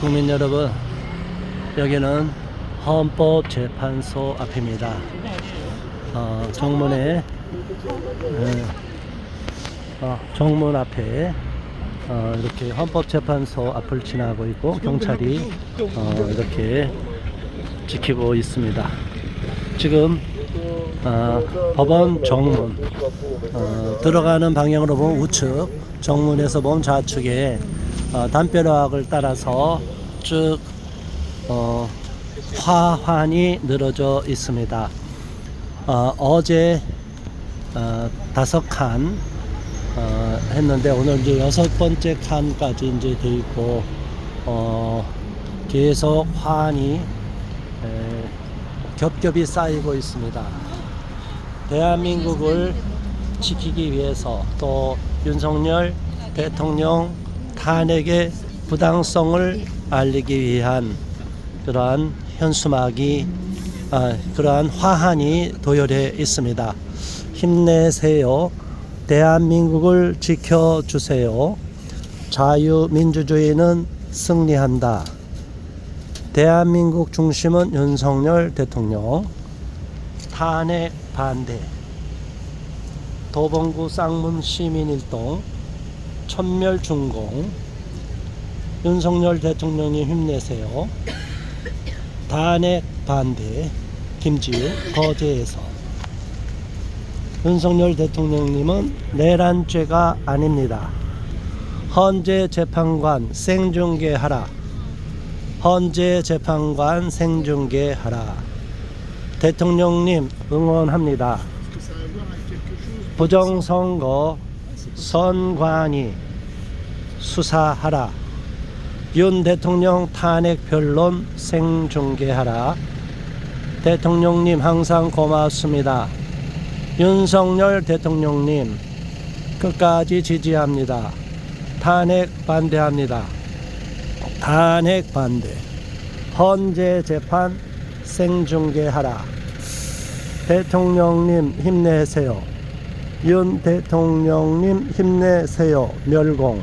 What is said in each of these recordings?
국민 여러분, 여기는 헌법재판소 앞입니다. 정문에 정문 앞에 이렇게 헌법재판소 앞을 지나고 있고 경찰이 이렇게 지키고 있습니다. 지금 법원 정문 들어가는 방향으로 보면 우측, 정문에서 보면 좌측에 담벼락을 따라서 쭉 화환이 늘어져 있습니다. 어제 5칸 했는데 오늘 이제 6번째 칸까지 이제 돼 있고 계속 화환이 겹겹이 쌓이고 있습니다. 대한민국을 지키기 위해서 또 윤석열 대통령 탄핵의 부당성을 알리기 위한 그러한 현수막이 그러한 화환이 도열해 있습니다. 힘내세요. 대한민국을 지켜주세요. 자유민주주의는 승리한다. 대한민국 중심은 윤석열 대통령. 탄핵 반대. 도봉구 쌍문 시민일동. 천멸중공. 윤석열 대통령님 힘내세요. 탄핵 반대. 김지우 거제에서. 윤석열 대통령님은 내란죄가 아닙니다. 헌재 재판관 생중계하라. 헌재 재판관 생중계하라. 대통령님 응원합니다. 부정선거 선관위 수사하라. 윤 대통령 탄핵 변론 생중계하라. 대통령님 항상 고맙습니다. 윤석열 대통령님 끝까지 지지합니다. 탄핵 반대합니다. 탄핵 반대. 헌재 재판 생중계하라. 대통령님 힘내세요. 윤 대통령님 힘내세요. 멸공.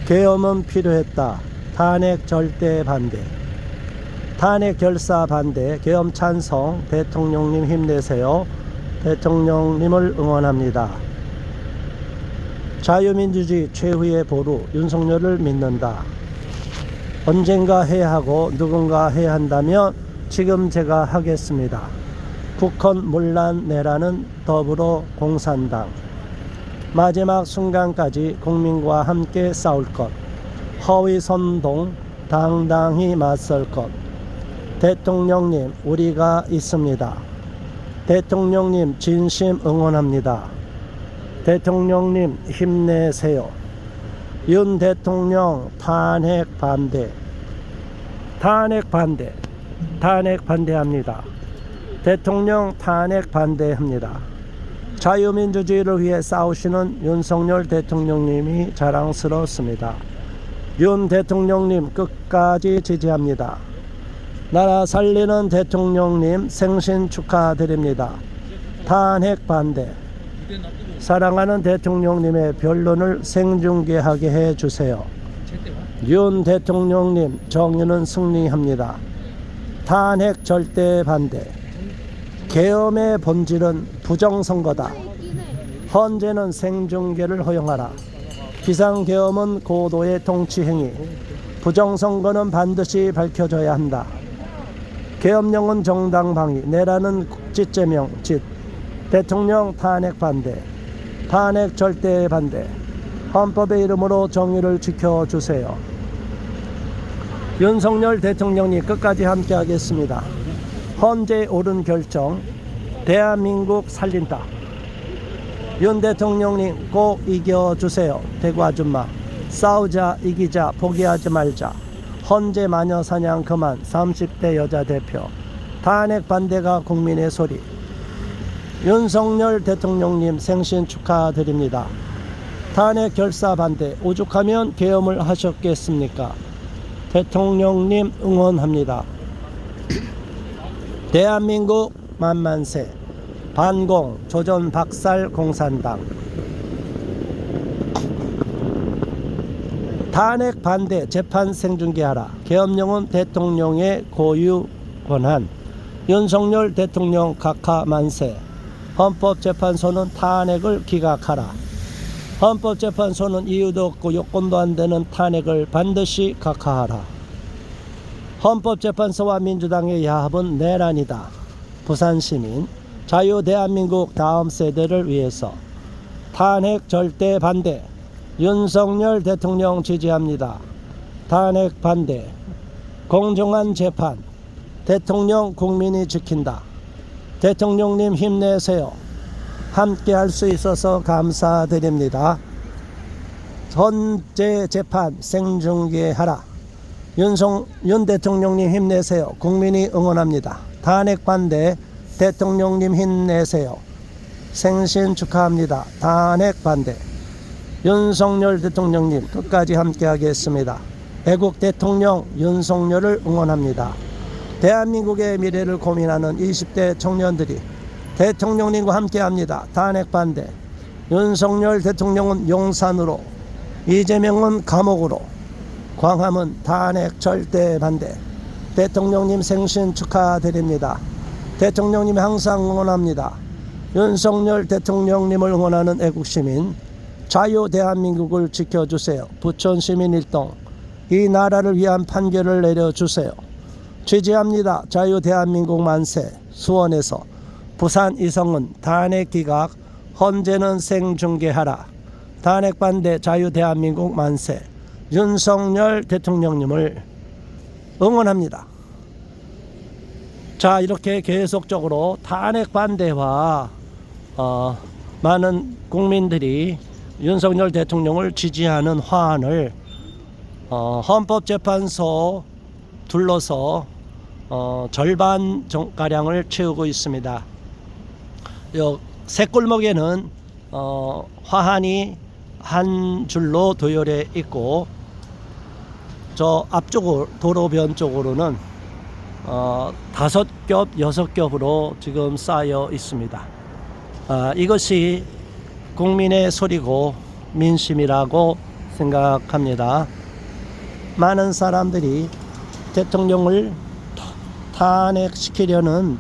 계엄은 필요했다. 탄핵 절대 반대. 탄핵 결사 반대. 계엄 찬성. 대통령님 힘내세요. 대통령님을 응원합니다. 자유민주주의 최후의 보루 윤석열을 믿는다. 언젠가 해야 하고 누군가 해야 한다면 지금 제가 하겠습니다. 국헌 문란 내라는 더불어공산당. 마지막 순간까지 국민과 함께 싸울 것. 허위 선동 당당히 맞설 것. 대통령님 우리가 있습니다. 대통령님 진심 응원합니다. 대통령님 힘내세요. 윤 대통령 탄핵 반대. 탄핵 반대. 탄핵 반대합니다. 대통령 탄핵 반대합니다. 자유민주주의를 위해 싸우시는 윤석열 대통령님이 자랑스럽습니다. 윤 대통령님 끝까지 지지합니다. 나라 살리는 대통령님 생신 축하드립니다. 탄핵 반대. 사랑하는 대통령님의 변론을 생중계하게 해주세요. 윤 대통령님 정의는 승리합니다. 탄핵 절대 반대. 계엄의 본질은 부정선거다. 헌재는 생중계를 허용하라. 비상계엄은 고도의 통치행위. 부정선거는 반드시 밝혀져야 한다. 계엄령은 정당방위. 내라는 국지제명 짓. 대통령 탄핵 반대. 탄핵 절대 반대. 헌법의 이름으로 정의를 지켜주세요. 윤석열 대통령이 끝까지 함께하겠습니다. 헌재에 옳은 결정. 대한민국 살린다. 윤 대통령님 꼭 이겨주세요. 대구 아줌마. 싸우자 이기자 포기하지 말자. 헌재 마녀 사냥 그만. 30대 여자 대표. 탄핵 반대가 국민의 소리. 윤석열 대통령님 생신 축하드립니다. 탄핵 결사 반대. 오죽하면 계엄을 하셨겠습니까? 대통령님 응원합니다. 대한민국 만만세. 반공 조전 박살 공산당. 탄핵 반대 재판 생중계하라. 계엄령은 대통령의 고유 권한. 윤석열 대통령 각하 만세. 헌법재판소는 탄핵을 기각하라. 헌법재판소는 이유도 없고 요건도 안 되는 탄핵을 반드시 각하하라. 헌법재판소와 민주당의 야합은 내란이다. 부산시민 자유 대한민국 다음 세대를 위해서 탄핵 절대 반대. 윤석열 대통령 지지합니다. 탄핵 반대. 공정한 재판. 대통령 국민이 지킨다. 대통령님 힘내세요. 함께 할 수 있어서 감사드립니다. 헌재 재판 생중계하라. 윤 대통령님 힘내세요. 국민이 응원합니다. 탄핵 반대. 대통령님 힘내세요. 생신 축하합니다. 탄핵 반대. 윤석열 대통령님 끝까지 함께 하겠습니다. 애국 대통령 윤석열을 응원합니다. 대한민국의 미래를 고민하는 20대 청년들이 대통령님과 함께합니다. 탄핵 반대. 윤석열 대통령은 용산으로, 이재명은 감옥으로, 광화문 탄핵 절대 반대. 대통령님 생신 축하드립니다. 대통령님 항상 응원합니다. 윤석열 대통령님을 응원하는 애국시민 자유 대한민국을 지켜주세요. 부천시민 일동 이 나라를 위한 판결을 내려주세요. 지지합니다. 자유 대한민국 만세. 수원에서 부산 이성은 탄핵 기각, 헌재는 생중계하라. 탄핵 반대. 자유 대한민국 만세. 윤석열 대통령님을 응원합니다. 자, 이렇게 계속적으로 탄핵 반대와 많은 국민들이 윤석열 대통령을 지지하는 화환을 헌법재판소 둘러서 절반 가량을 채우고 있습니다. 새골목에는 화환이 한 줄로 도열해 있고, 저 앞쪽 도로변 쪽으로는 5겹, 6겹으로 지금 쌓여 있습니다. 이것이 국민의 소리고 민심이라고 생각합니다. 많은 사람들이 대통령을 탄핵시키려는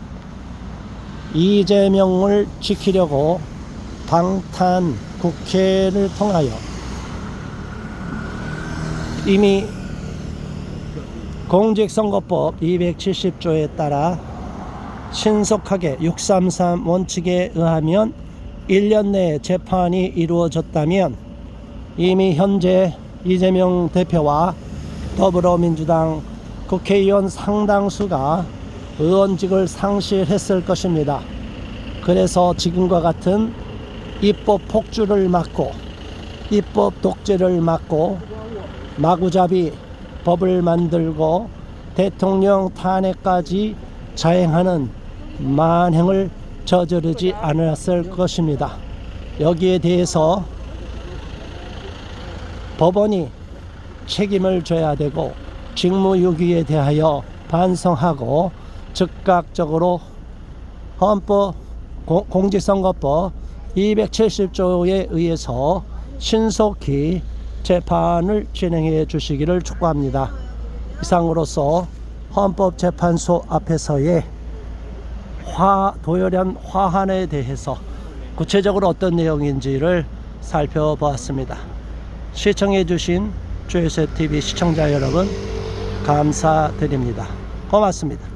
이재명을 지키려고 방탄 국회를 통하여 이미 공직선거법 270조에 따라 신속하게 633 원칙에 의하면 1년 내에 재판이 이루어졌다면 이미 현재 이재명 대표와 더불어민주당 국회의원 상당수가 의원직을 상실했을 것입니다. 그래서 지금과 같은 입법 폭주를 막고 입법 독재를 막고 마구잡이 법을 만들고 대통령 탄핵까지 자행하는 만행을 저지르지 않았을 것입니다. 여기에 대해서 법원이 책임을 져야 되고 직무유기에 대하여 반성하고 즉각적으로 공직선거법 270조에 의해서 신속히 재판을 진행해 주시기를 촉구합니다. 이상으로서 헌법재판소 앞에서의 도열한 화환에 대해서 구체적으로 어떤 내용인지를 살펴보았습니다. 시청해 주신 주요셉TV 시청자 여러분 감사드립니다. 고맙습니다.